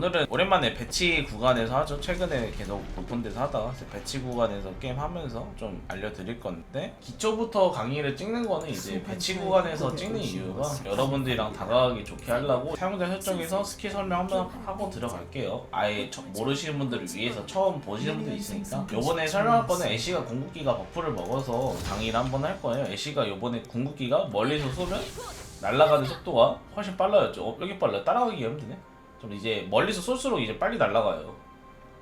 오늘은 오랜만에 배치 구간에서 하죠. 최근에 계속 높은 데서 하다가 배치 구간에서 게임 하면서 좀 알려드릴 건데, 기초부터 강의를 찍는 거는 이제 배치 구간에서 찍는 이유가 여러분들이랑 다가가기 좋게 하려고 사용자 설정에서 스킬 설명 한번 하고 들어갈게요. 아예 모르시는 분들을 위해서 처음 보시는 분들이 있으니까. 요번에 설명할 거는 애쉬가 궁극기가 버프를 먹어서 강의를 한번 할 거예요. 애쉬가 요번에 궁극기가 멀리서 쏘면 날아가는 속도가 훨씬 빨라요. 여기 빨라요. 따라가기가 힘드네. 좀 이제 멀리서 쏠수록 이제 빨리 날아가요.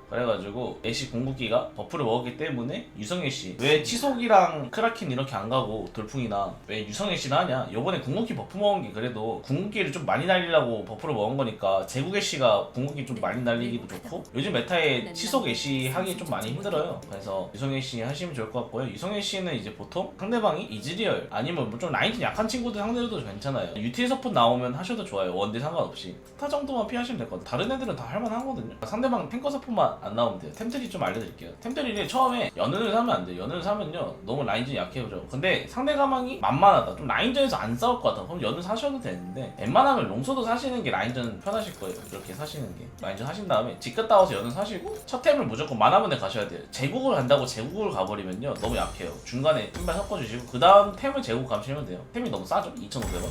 그래가지고 애쉬 궁극기가 버프를 먹었기 때문에 유성 애쉬 왜 치속이랑 크라켄 이렇게 안 가고 돌풍이나 왜 유성 애쉬나 하냐. 요번에 궁극기 버프 먹은 게 그래도 궁극기를 좀 많이 날리려고 버프를 먹은 거니까 제국 애쉬가 궁극기 좀 많이 날리기도 좋고, 요즘 메타에 치속 애쉬 하기 좀 많이 힘들어요. 그래서 유성 애쉬 하시면 좋을 것 같고요. 유성 애쉬는 이제 보통 상대방이 이즈리얼 아니면 뭐 좀 라인팀 약한 친구들 상대로도 괜찮아요. 유틸 서폿 나오면 하셔도 좋아요. 원딜 상관없이 스타 정도만 피하시면 될 것 같아요. 다른 애들은 다 할만하거든요. 상대방 탱커 서폿만 안 나오면 돼요. 템트리 좀 알려드릴게요. 템트리를 처음에 연은을 사면 안 돼요. 연은을 사면요 너무 라인전이 약해져. 근데 상대가망이 만만하다, 좀 라인전에서 안 싸울 것 같다, 그럼 연은 사셔도 되는데, 웬만하면 롱소도 사시는 게 라인전 편하실 거예요. 이렇게 사시는 게 라인전 하신 다음에 집 갔다 와서 연은 사시고 첫 템을 무조건 만화문에 가셔야 돼요. 제국을 간다고 제국을 가버리면요 너무 약해요. 중간에 템만 섞어주시고 그 다음 템을 제국 가시면 돼요. 템이 너무 싸죠? 2,500원.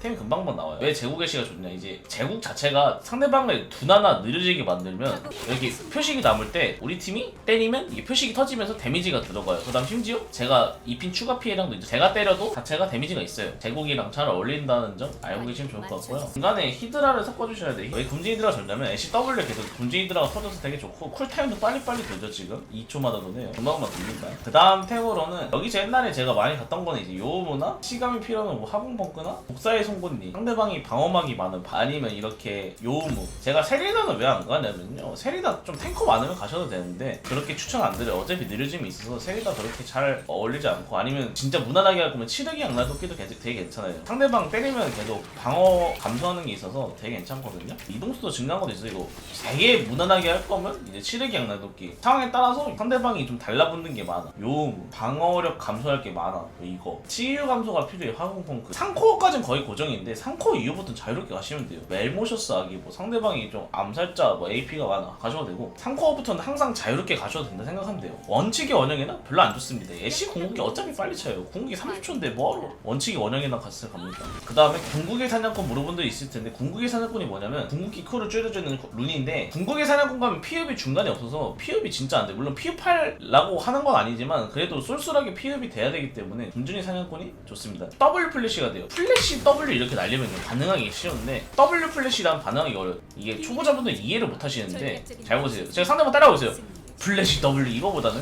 템이 금방금방 나와요. 왜 제국 애쉬가 좋냐, 이제 제국 자체가 상대방을 두나나 느려지게 만들면 여기 표식이 남을 때 우리 팀이 때리면 이게 표식이 터지면서 데미지가 들어가요. 그 다음 심지어 제가 2핀 추가 피해량도 있죠. 제가 때려도 자체가 데미지가 있어요. 제국이랑 잘 어울린다는 점 알고 계시면 좋을 것 같고요. 중간에 히드라를 섞어주셔야 돼요. 왜 금지 히드라가 좋냐면 애쉬 W 계속 금지 히드라가 터져서 되게 좋고, 쿨타임도 빨리빨리 되죠. 지금 2초마다 도네요. 금방금방 됩니다. 그 다음 템으로는 여기 옛날에 제가 많이 갔던 거는 이제 요무나 시감이 필요한 뭐 하궁벙크나 복사의 송곳니, 상대방이 방어막이 많은 아니면 이렇게 요무. 제가 세리다는 왜 안 가냐면요, 세리다 좀 탱커 많으면 가셔도 되는데 그렇게 추천 안 드려요. 어차피 느려짐이 있어서 세리다 그렇게 잘 어울리지 않고, 아니면 진짜 무난하게 할 거면 치르기 양날도끼도 되게 괜찮아요. 상대방 때리면 계속 방어 감소하는 게 있어서 되게 괜찮거든요. 이동수도 증가한 것도 있어요. 이거 되게 무난하게 할 거면 이제 치르기 양날도끼, 상황에 따라서 상대방이 좀 달라붙는 게 많아. 요무 방어력 감소할 게 많아. 이거 치유 감소가 필요해. 화공펑크 3코어까지는 거의 고정인데 3코어 이후부터는 자유롭게 가시면 돼요. 멜모셔스 하기, 뭐 상대방이 좀 암살자, 뭐 AP가 많아 가셔도 되고, 3코어부터는 항상 자유롭게 가셔도 된다 생각하면 돼요. 원칙의 원형에는 별로 안 좋습니다. 애쉬 궁극기 어차피 빨리 차요. 궁극기 30초인데 뭐하러 원칙의 원형에나 갔을 갑니까? 그 다음에 궁극의 사냥꾼 물어본 분들이 있을 텐데, 궁극의 사냥꾼이 뭐냐면 궁극기 쿨을 줄여주는 룬인데, 궁극의 사냥꾼 가면 피흡이 중간에 없어서 피흡이 진짜 안 돼. 물론 피흡하려고 하는 건 아니지만 그래도 쏠쏠하게 피흡이 돼야 되기 때문에 궁중의 사냥꾼이 좋습니다. W 플래시가 돼요. 플래시 W 이렇게 날리면 반응하기 쉬운데 W 플래시랑 반응하기 어려워요. 이게 초보자분들 이해를 못 하시는데, 잘 보세요. 제가 상대방 따라오세요. 플래시 W 이거보다는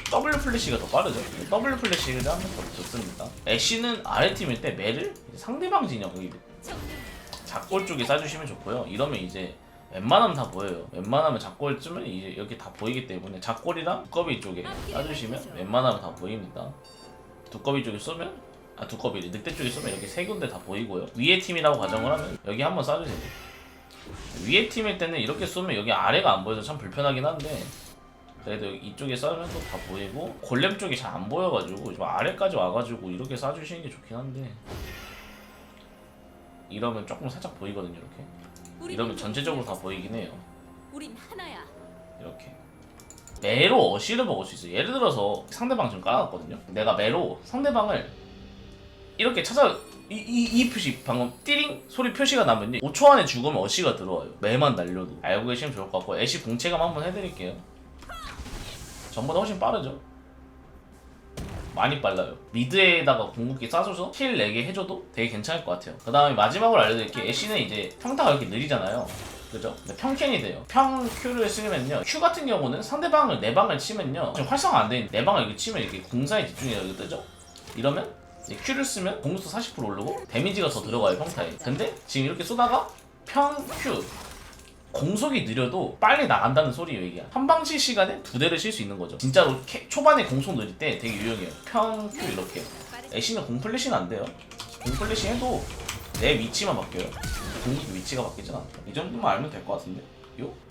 W 플래시가 더 빠르죠. W 플래시를 하면 더 좋습니다. 애쉬는 아래팀일 때 매를 상대방 진영 여기 작골 쪽에 쏴주시면 좋고요. 이러면 이제 웬만하면 다 보여요. 웬만하면 작골 쯤은 이제 여기 다 보이기 때문에 작골이랑 두꺼비 쪽에 쏴주시면 웬만하면 다 보입니다. 두꺼비 쪽에 쏘면, 두꺼비 늑대 쪽에 쏘면 이렇게 세 군데 다 보이고요. 위에 팀이라고 가정을 하면 여기 한번 쏴주세요. 위에 팀일 때는 이렇게 쏘면 여기 아래가 안 보여서 참 불편하긴 한데, 그래도 이쪽에 쏴주면 또 다 보이고, 골렘 쪽이 잘 안 보여가지고 좀 아래까지 와가지고 이렇게 쏴주시는 게 좋긴 한데, 이러면 조금 살짝 보이거든요. 이렇게 이러면 전체적으로 다 보이긴 해요. 우린 하나야. 이렇게 매로 어시를 먹을 수 있어요. 예를 들어서 상대방 지금 깔아놨거든요. 내가 매로 상대방을 이렇게 찾아, 이 표시 방금 띠링 소리 표시가 나면요 5초 안에 죽으면 어시가 들어와요. 매만 날려도. 알고 계시면 좋을 것 같고, 애쉬 공체감 한번 해드릴게요. 전보다 훨씬 빠르죠. 많이 빨라요. 미드에다가 궁극기 쏴줘서 킬 4개 해줘도 되게 괜찮을 것 같아요. 그 다음에 마지막으로 알려드릴게요. 애쉬는 이제 평타가 이렇게 느리잖아요. 그죠? 근데 평캔이 돼요. 평 Q를 쓰면요, Q 같은 경우는 상대방을 4방을 치면요, 지금 활성화 안 되는 4방을 이렇게 치면 이렇게 공사에 집중해서 이렇게 뜨죠? 이러면 이제 Q를 쓰면 공수 40% 오르고 데미지가 더 들어가요, 평타에. 근데 지금 이렇게 쏘다가 평 Q 공속이 느려도 빨리 나간다는 소리예요. 이게 한 방씩 시간에 2대를 실 수 있는 거죠. 진짜로 초반에 공속 느릴 때 되게 유용해요. 평 Q 이렇게. 애쉬는 공플래시는 안 돼요. 공플래시 해도 내 위치만 바뀌어요. 공격 위치가 바뀌진 않아요. 이 정도만 알면 될 것 같은데.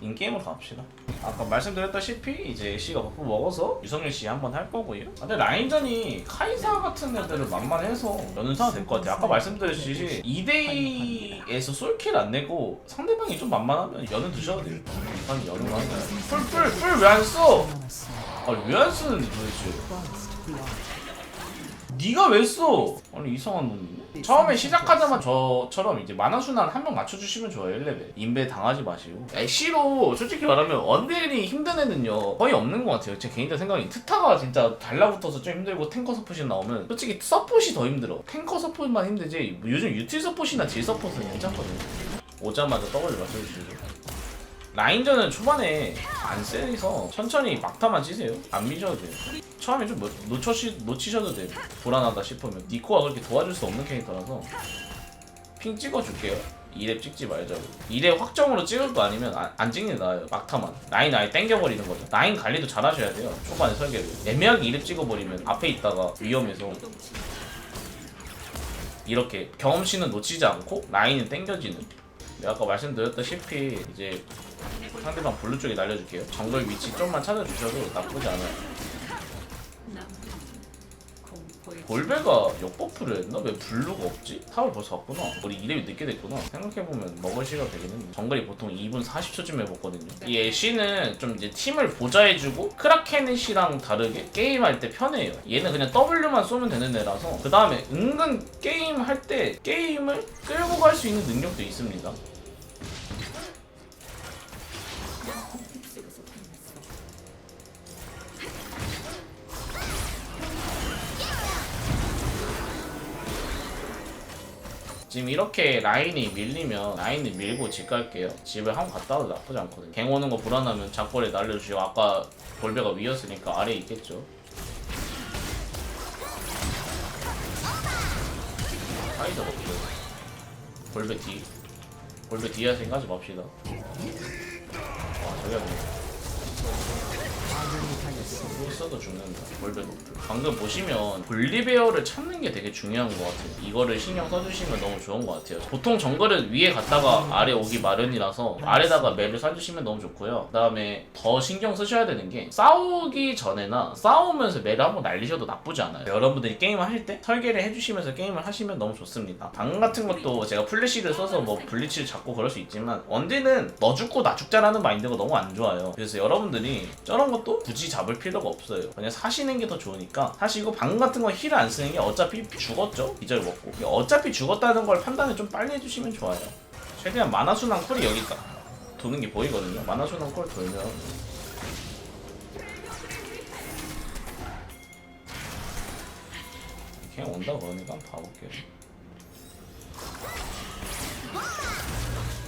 인게임으로 갑시다. 아까 말씀드렸다시피 이제 애쉬가 버프 먹어서 유성윤 씨 한번 할 거고요. 근데 라인전이 카이사 같은 애들을 만만해서 연은사가 될 것 같아요. 아까 말씀드렸듯이 2대2에서 솔킬 안 내고 상대방이 좀 만만하면 연은 드셔도 돼요. 일단 연은 하냐. 풀 왜 안 써? 왜 안 쓰는데 도대체? 네가 왜 써? 아니 이상한 놈이네. 처음에 시작하자마자 저처럼 이제 만화순환 한 명 맞춰주시면 좋아요. 1레벨 인베 당하지 마시고. 애쉬로 솔직히 말하면 언딜이 힘든 애는요 거의 없는 것 같아요. 제 개인적 생각이 트타가 진짜 달라붙어서 좀 힘들고 탱커 서폿이 나오면 솔직히 서폿이 더 힘들어. 탱커 서폿만 힘들지 요즘 유틸 서폿이나 질 서폿은 괜찮거든요. 오자마자 W 맞춰주시고. 라인전은 초반에 안 세서 천천히 막타만 치세요. 안 미셔도 돼요. 처음에 좀 놓치셔도 돼요. 불안하다 싶으면. 니코가 그렇게 도와줄 수 없는 캐릭터라서 핑 찍어줄게요. 2렙 찍지 말자고. 2렙 확정으로 찍을 거 아니면 안 찍는 게 나아요. 막타만. 라인 아예 땡겨버리는 거죠. 라인 관리도 잘 하셔야 돼요. 초반에 설계를. 애매하게 2렙 찍어버리면 앞에 있다가 위험해서 이렇게 경험치는 놓치지 않고 라인은 땡겨지는. 아까 말씀드렸다시피 이제 상대방 블루 쪽에 날려줄게요. 정글 위치 좀만 찾아주셔도 나쁘지 않아요. 볼베가 역버프를 했나? 왜 블루가 없지? 탑을 벌써 갔구나. 우리 이름이 늦게 됐구나. 생각해보면 먹을 시간 되겠는데 정글이 보통 2분 40초쯤에 먹거든요. 이 애쉬는 좀 이제 팀을 보좌해주고 크라켄이랑 다르게 게임할 때 편해요. 얘는 그냥 W만 쏘면 되는 애라서 그 다음에 은근 게임할 때 게임을 끌고 갈 수 있는 능력도 있습니다. 지금 이렇게 라인이 밀리면 라인을 밀고 집 갈게요. 집을 한번 갔다 와도 나쁘지 않거든요. 갱 오는 거 불안하면 작골에 날려주시고 아까 볼베가 위였으니까 아래에 있겠죠. 사이드 없죠. 볼베 뒤. 볼베 뒤에 생각하지 맙시다. 저기 하네. 있어도 죽는다. 볼베 노플. 방금 보시면 볼리베어를 찾는 게 되게 중요한 것 같아요. 이거를 신경 써주시면 너무 좋은 것 같아요. 보통 정글은 위에 갔다가 아래 오기 마련이라서 아래다가 매를 사주시면 너무 좋고요. 그 다음에 더 신경 쓰셔야 되는 게 싸우기 전에나 싸우면서 매를 한번 날리셔도 나쁘지 않아요. 여러분들이 게임을 할 때 설계를 해주시면서 게임을 하시면 너무 좋습니다. 방 같은 것도 제가 플래시를 써서 뭐 블리치를 잡고 그럴 수 있지만 언제는 너 죽고 나 죽자라는 마인드가 너무 안 좋아요. 그래서 여러분들이 저런 것도 굳이 잡을 필요가 없어요. 그냥 사시는 게 더 좋으니까 사시고 방 같은 거 힐을 안 쓰는 게 어차피 죽었죠. 기절 먹고 어차피 죽었다는 걸 판단을 좀 빨리 해주시면 좋아요. 최대한 만화순환 콜이 여기 딱 도는 게 보이거든요. 만화순환 콜 돌면 그냥 온다 그러니까 한번 봐볼게요.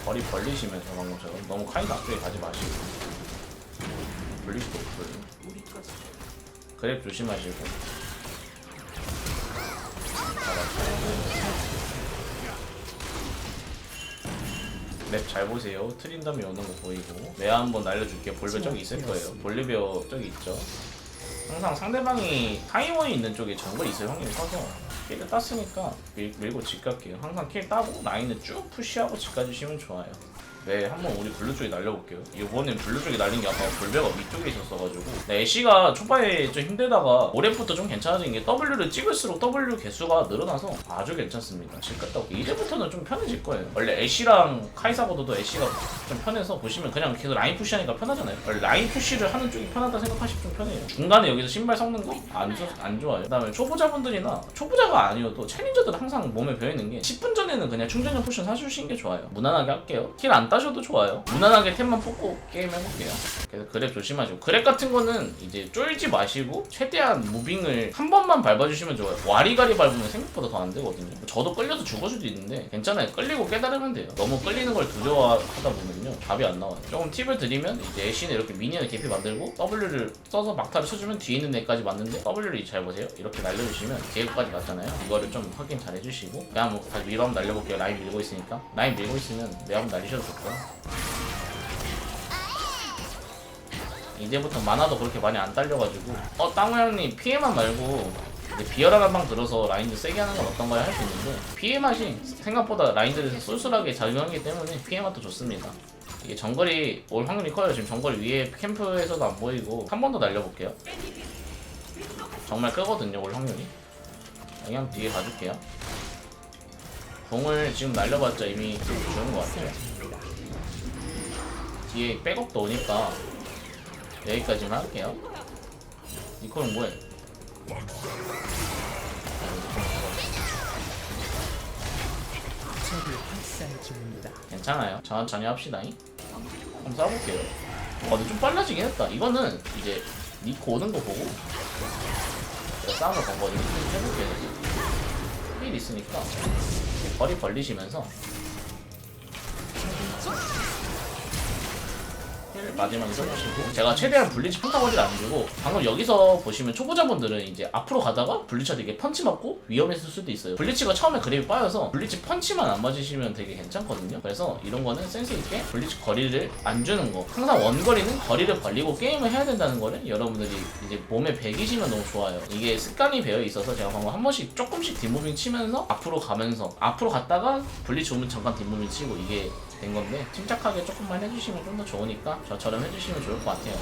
거리 벌리시면서 방금처럼 너무 카이드 앞쪽에 가지 마시고 블리스도 없어요. 그랩 조심하시고 맵 잘 보세요. 트린덤이 오는 거 보이고 내가 한번 날려줄게. 볼베 저기 있을 거예요. 볼리베어 저기 있죠. 항상 상대방이 타이머에 있는 쪽에 정글이 있을 확률이 커서 킬을 땄으니까 밀고 집 갈게요. 항상 킬 따고 라인을 쭉 푸시하고 집 가주시면 좋아요. 네, 한번 우리 블루 쪽에 날려볼게요. 이번엔 블루 쪽에 날린 게 아까 볼베가 위쪽에 있었어가지고 네, 애쉬가 초반에 좀 힘들다가 올해부터 좀 괜찮아진 게 W를 찍을수록 W 개수가 늘어나서 아주 괜찮습니다. 집 갔다 올게요. 이제부터는 좀 편해질 거예요. 원래 애쉬랑 카이사보다도 애쉬가 좀 편해서 보시면 그냥 계속 라인 푸시하니까 편하잖아요. 원래 라인 푸시를 하는 쪽이 편하다 생각하시면 좀 편해요. 중간에 여기서 신발 섞는 거 안 좋아요. 그 다음에 초보자분들이나 초보자가 아니어도 챌린저들은 항상 몸에 배어있는 게 10분 전에는 그냥 충전용 쿠션 사주시는 게 좋아요. 무난하게 할게요. 킬 안 따셔도 좋아요. 무난하게 템만 뽑고 게임 해볼게요. 그래서 그랩 조심하시고 그랩 같은 거는 이제 쫄지 마시고 최대한 무빙을 한 번만 밟아주시면 좋아요. 와리가리 밟으면 생각보다 더 안 되거든요. 저도 끌려서 죽을 수도 있는데 괜찮아요. 끌리고 깨달으면 돼요. 너무 끌리는 걸 두려워하다 보면요 답이 안 나와요. 조금 팁을 드리면 이제 애쉬는 이렇게 미니언 개피 만들고 W를 써서 막타를 쳐주면 뒤에 있는 애까지 맞는데 W를 잘 보세요. 이렇게 날려주시면 뒤에까지 갔잖아요. 이거를 좀 확인 잘 해주시고 내가 한번 다시 위로 한번 날려볼게요. 라인 밀고 있으니까 라인 밀고 있으면 내가 한번 날리셔도 좋고요. 이제부터 만화도 그렇게 많이 안 딸려가지고 땅우 형님 피해만 말고 비열한 한 방 들어서 라인들 세게 하는 건 어떤가요? 할 수 있는데 피해 맛이 생각보다 라인들에서 쏠쏠하게 작용하기 때문에 피해 맛도 좋습니다. 이게 정글이 올 확률이 커요. 지금 정글 위에 캠프에서도 안 보이고 한 번 더 날려볼게요. 정말 크거든요 올 확률이. 그냥 뒤에 가줄게요. 공을 지금 날려봤자 이미 주는 것 같아요. 뒤에 백업도 오니까 여기까지만 할게요. 니콜은 뭐해? 괜찮아요. 천천히 합시다잉. 한번 싸볼게요. 근데 좀 빨라지긴 했다. 이거는 이제 니코 오는 거 보고 제가 싸움을 건 거거든요. 해볼게요. 힐 있으니까 거리 벌리시면서 힐 마지막에 써주시고, 제가 최대한 블리치 평타거리를 안 주고, 방금 여기서 보시면 초보자분들은 이제 앞으로 가다가 블리치가 되게 펀치 맞고 위험했을 수도 있어요. 블리치가 처음에 그랩이 빠여서 블리치 펀치만 안 맞으시면 되게 괜찮거든요. 그래서 이런 거는 센스 있게 블리치 거리를 안 주는 거, 항상 원거리는 거리를 벌리고 게임을 해야 된다는 거를 여러분들이 이제 몸에 배기시면 너무 좋아요. 이게 습관이 배어 있어서 제가 방금 한 번씩 조금씩 뒷무빙 치면서 앞으로 가면서, 앞으로 갔다가 블리치 오면 잠깐 뒷무빙 치고, 이게 된 건데, 침착하게 조금만 해주시면 좀 더 좋으니까 저처럼 해주시면 좋을 것 같아요.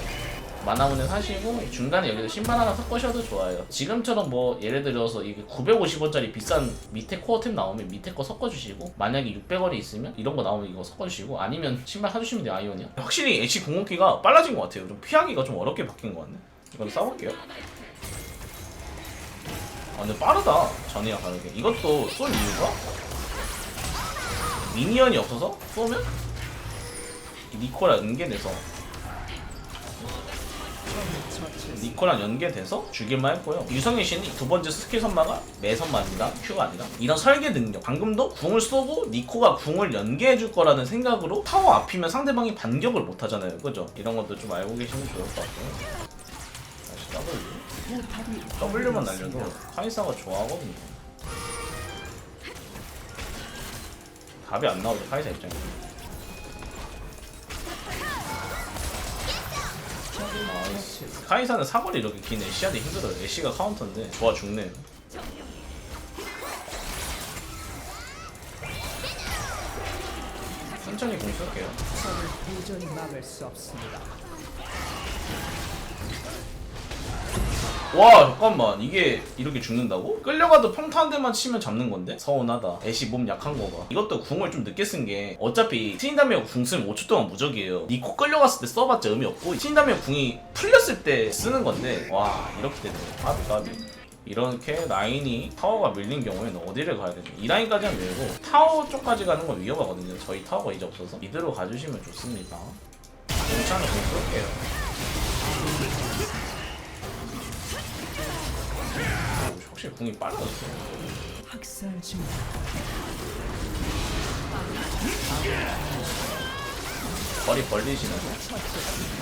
만화문은 하시고 중간에 여기서 신발 하나 섞으셔도 좋아요. 지금처럼 뭐 예를 들어서 이게 950원짜리 비싼 밑에 코어템 나오면 밑에 거 섞어주시고, 만약에 600원이 있으면 이런 거 나오면 이거 섞어주시고, 아니면 신발 사주시면 돼요. 아이오니아. 확실히 애쉬 공격기가 빨라진 것 같아요. 좀 피하기가 좀 어렵게 바뀐 것 같네. 이건 싸볼게요. 근데 빠르다. 전이랑 다르게. 이것도 쏠 이유가 미니언이 없어서 쏘면 니코랑 연계돼서, 니코랑 연계돼서 죽일만 했고요. 유성의 신이 두 번째 스킬 선마가 매선마입니다. Q가 아니라. 이런 설계 능력, 방금도 궁을 쏘고 니코가 궁을 연계해줄 거라는 생각으로 타워 앞이면 상대방이 반격을 못 하잖아요. 그죠? 이런 것도 좀 알고 계시면 좋을 것 같아요. 다시 W만 날려도 카이사가 좋아하거든요. 답이 안 나오죠, 카이사 입장에서. 카이사는 사거리 이렇게 긴 애쉬한테 힘들어요. 애쉬가 카운터인데 좋아 죽네. 천천히 공 쓸게요. 와 잠깐만, 이게 이렇게 죽는다고? 끌려가도 평타 한 대만 치면 잡는 건데? 서운하다. 애쉬 몸 약한 거가. 이것도 궁을 좀 늦게 쓴 게, 어차피 트린다미어 궁 쓰면 5초 동안 무적이에요. 니코 끌려갔을 때 써봤자 의미 없고, 트린다미어 궁이 풀렸을 때 쓰는 건데, 와 이렇게 되네. 까비. 이렇게 라인이 타워가 밀린 경우에는 어디를 가야 되냐. 이 라인까지는 밀고 타워 쪽까지 가는 건 위험하거든요. 저희 타워가 이제 없어서 미드로 가주시면 좋습니다. 괜찮아, 공 쏠게요. 확실히 궁이 빨라졌어요. 학살 중. 머리 벌리시면서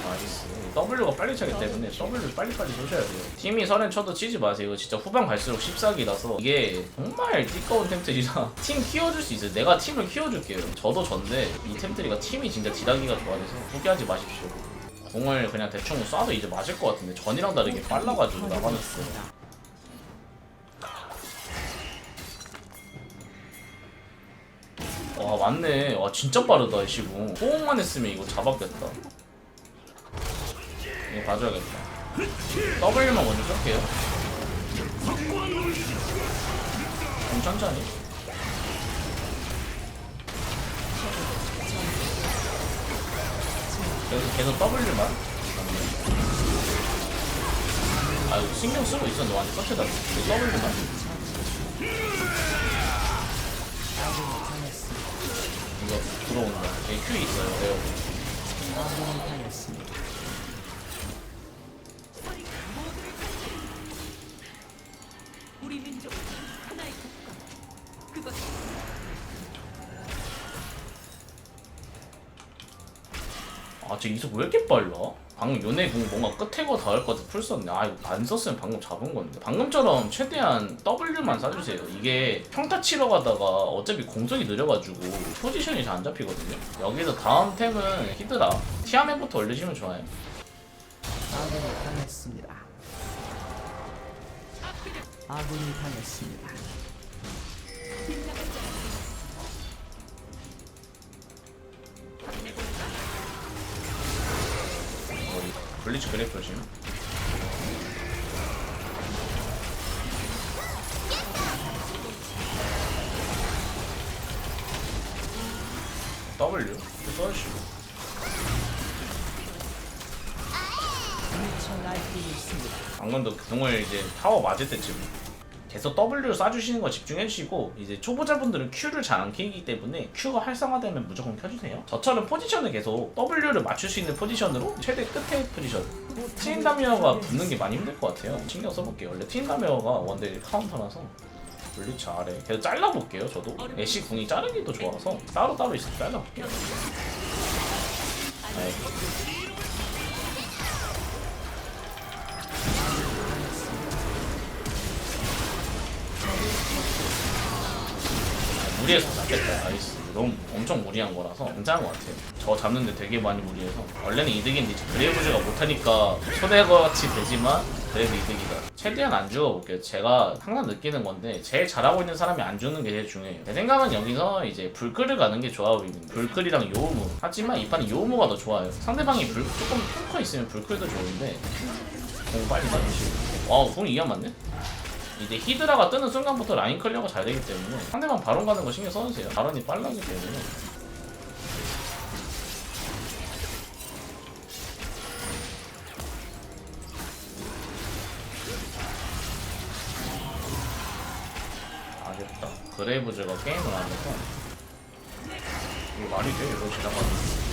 나이스. W가 빨리 차기 때문에 W를 빨리빨리 쏘셔야 돼요. 팀이 설엔 쳐도 치지 마세요. 이거 진짜 후반 갈수록 씹사기라서 이게 정말 띠꺼운 템들이라 팀 키워줄 수 있어요. 내가 팀을 키워줄게요. 저도 전데 이 템들이가 팀이 진짜 딜하기가 좋아져서 포기하지 마십시오. 궁을 그냥 대충 쏴도 이제 맞을 것 같은데 전이랑 다르게 빨라가지고 나가냈어요. 와 맞네. 와 진짜 빠르다 애쉬궁. 호응만 했으면 이거 잡았겠다. 이거 봐줘야겠다. W만 먼저 쓸게요. 좀 천천히. 그래서 계속 W만. 아 이거 신경 쓰고 있었는데 완전 썩혀다. W만. 이거 들어온다. 여기 Q 있어요. 레어. 아, 쟤 이속 왜 이렇게 빨라? 방금 요네 공 뭔가 끝에 거 닿을 것 같아 풀 썼네. 아 이거 안 썼으면 방금 잡은 건데. 방금처럼 최대한 W만 쏴주세요. 이게 평타 치러 가다가 어차피 공속이 느려가지고 포지션이 잘 안 잡히거든요. 여기서 다음 템은 히드라. 티아멧부터 올리시면 좋아요. 아군이 당했습니다. 아군이 당했습니다. 블리츠 그래 조심. W 써주시고. 미쳐 날뛰고 있습니다. 방금도 그동을 이제 타워 맞을 때쯤 계속 W를 쏴주시는 거 집중해주시고, 이제 초보자분들은 Q를 잘 안 키기 때문에 Q가 활성화되면 무조건 켜주세요. 저처럼 포지션을 계속 W를 맞출 수 있는 포지션으로 최대 끝에 포지션. 트린다미어가 붙는 게 많이 힘들 것 같아요. 신경 써볼게요. 원래 트린다미어가 원딜 카운터라서. 블리츠 아래 계속 잘라볼게요. 저도 애쉬 궁이 자르기도 좋아서 따로따로 있어서 잘라볼게요. 네. 무리해서 잡겠다. 나이스. 너무 엄청 무리한 거라서 괜찮은 것 같아요. 저 잡는데 되게 많이 무리해서. 원래는 이득인데 그레이브즈가 못하니까 손해같이 되지만 그래도 이득이다. 최대한 안 죽어볼게요. 제가 항상 느끼는 건데 제일 잘하고 있는 사람이 안 죽는 게 제일 중요해요. 제 생각은 여기서 이제 불끌을 가는 게 좋아 보이는, 불끌이랑 요우무. 하지만 이 판은 요우무가 더 좋아요. 상대방이 조금 펑커 있으면 불끌도 좋은데 공 빨리 맞으시고. 와우, 공 이해 안 맞네? 이제 히드라가 뜨는 순간부터 라인 클리어가 잘 되기 때문에 상대방 바론 가는 거 신경 써주세요. 바론이 빨라기 때문에. 알겠다. 그레이브즈가 게임을 안 해서 이거 말이 돼? 이거 지나가는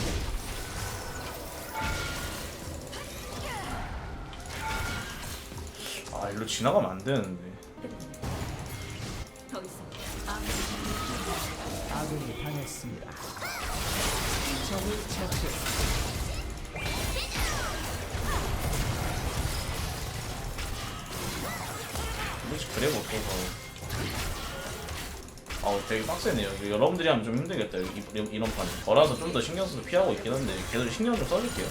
아, 일로 지나가면 안 되는데. 아군이 당했습니다. 적을 처치했습니다. 그렇지, 그래 먹어서. 아우, 되게 빡세네요. 여러분들이 하면 좀 힘들겠다. 이런 판은. 저라서 좀 더 신경 써서 피하고 있긴 한데 계속 신경 좀 써줄게요.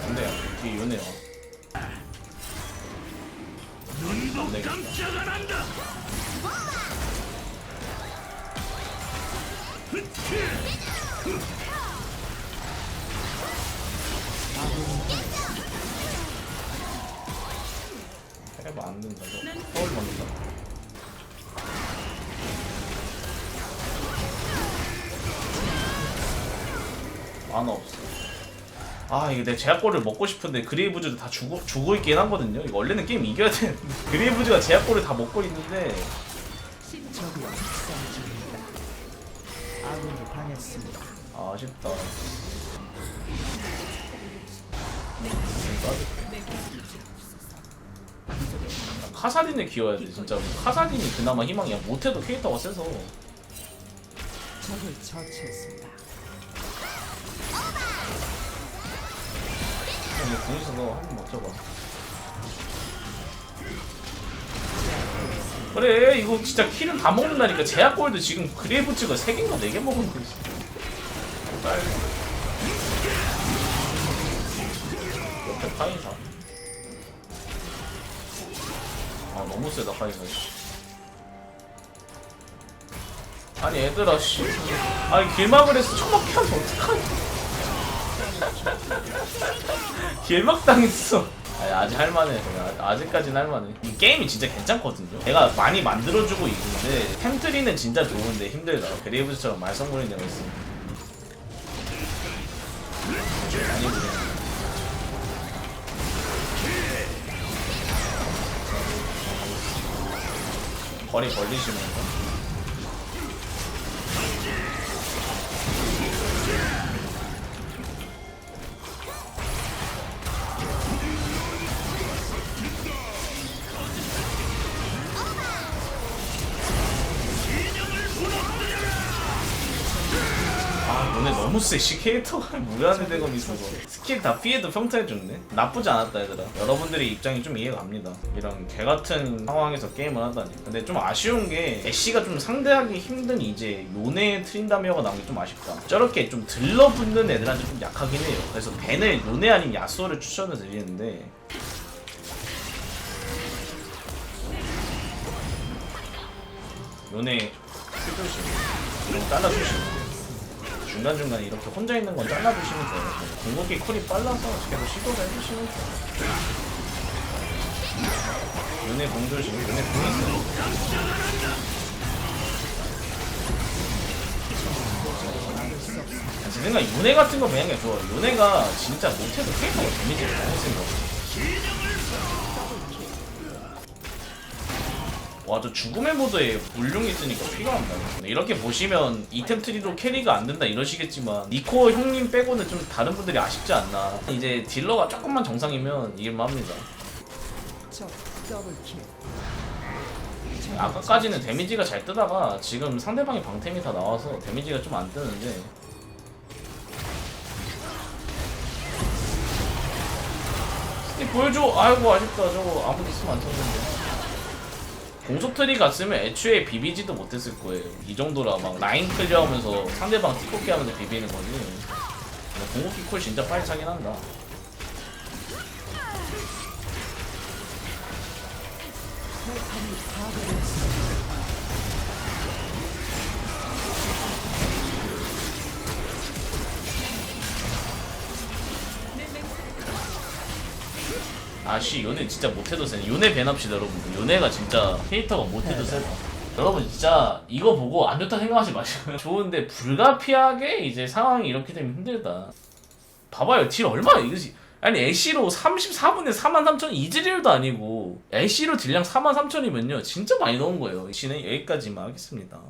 안 돼요. 뒤에 요네요. 안 되겠다. 해봐, 안 된다. 서울 만든다. 만화 없어. 아, 이게 내 제약골을 먹고 싶은데 그레이브즈도 다 죽어 있긴 하거든요. 이거 원래는 게임 이겨야 되는데 그레이브즈가 제약골을 다 먹고 있는데. 적이 학살 중입니다. 아군이 당했습니다. 아, 아쉽다. 카사딘을 키워야 돼 진짜. 카사딘이 그나마 희망이야. 못해도 캐릭터가 세서. 적을 처치했습니다. 근데 궁 있어서 한번 먹자봐. 그래, 이거 진짜 킬은 다 먹는다니까. 제약골드 지금 그레이브즈가 3개인가 4개 먹은 거 있어. 옆에 카인사. 아, 너무 세다 카인사. 아니 얘들아 씨. 아니 길막을 해서 처먹게 하면 어떡하냐. 길막 당했어. 아니, 아직 할만해. 아직까지는 할만해. 이 게임이 진짜 괜찮거든요. 내가 많이 만들어주고 있는데 템트리는 진짜 좋은데 힘들다. 그레이브즈처럼 말썽부리는 데가 있어. 많이 부려. 거리 벌리시면서. 너네 너무 세시. 캐릭터가 무한의 대검이 있어서 스킬 다 피해도 평타해줬네. 나쁘지 않았다 얘들아. 여러분들의 입장이 좀 이해가 갑니다. 이런 개같은 상황에서 게임을 하다니. 근데 좀 아쉬운 게 애쉬가 좀 상대하기 힘든 이제 요네 트린다미어가 나온 게 좀 아쉽다. 저렇게 좀 들러붙는 애들한테 좀 약하긴 해요. 그래서 벤을 요네 아니면 야수를 추천을 드리는데 요네 큐조심 이런 거 잘라주시고 중간중간에 이렇게 혼자 있는 건 잘라주시면 돼요. 궁극기 쿨이 빨라서 계속 시도를 해주시면 돼요. 요네 공조심, 요네 공 있어요. 제 생각 요네 같은 거 배운 게 좋아요. 요네가 진짜 못해도 캐릭터가 데미지를 많이 쓴 거. 와, 저 죽음의 모드에 볼륨이 쓰니까 피가 안 나네. 이렇게 보시면 이템 트리로 캐리가 안 된다 이러시겠지만 니코 형님 빼고는 좀 다른 분들이 아쉽지 않나. 이제 딜러가 조금만 정상이면 이길만합니다. 적 더블킬. 아까까지는 데미지가 잘 뜨다가 지금 상대방의 방템이 다 나와서 데미지가 좀 안 뜨는데 보여줘! 아이고 아쉽다. 저거 아무도 있으면 안 쳤는데. 공속 트리 갔으면 애초에 비비지도 못했을 거예요. 이 정도라 막 라인 클리어하면서 상대방 띠꼽기 하면서 비비는 거지. 공속기 콜 진짜 빨리 차긴 한다. 아씨 요네 진짜 못해도 세네. 요네 배납시다 여러분들. 요네가 진짜 캐릭터가 못해도 세다. 여러분 진짜 이거 보고 안 좋다 생각하지 마시고요. 좋은데 불가피하게 이제 상황이 이렇게 되면 힘들다. 봐봐요 딜 얼마나 이거지. 아니 애쉬로 34분에 43,000 이즈리얼도 아니고 애쉬로 딜량 43,000이면요 진짜 많이 넣은 거예요. 애쉬는 여기까지만 하겠습니다.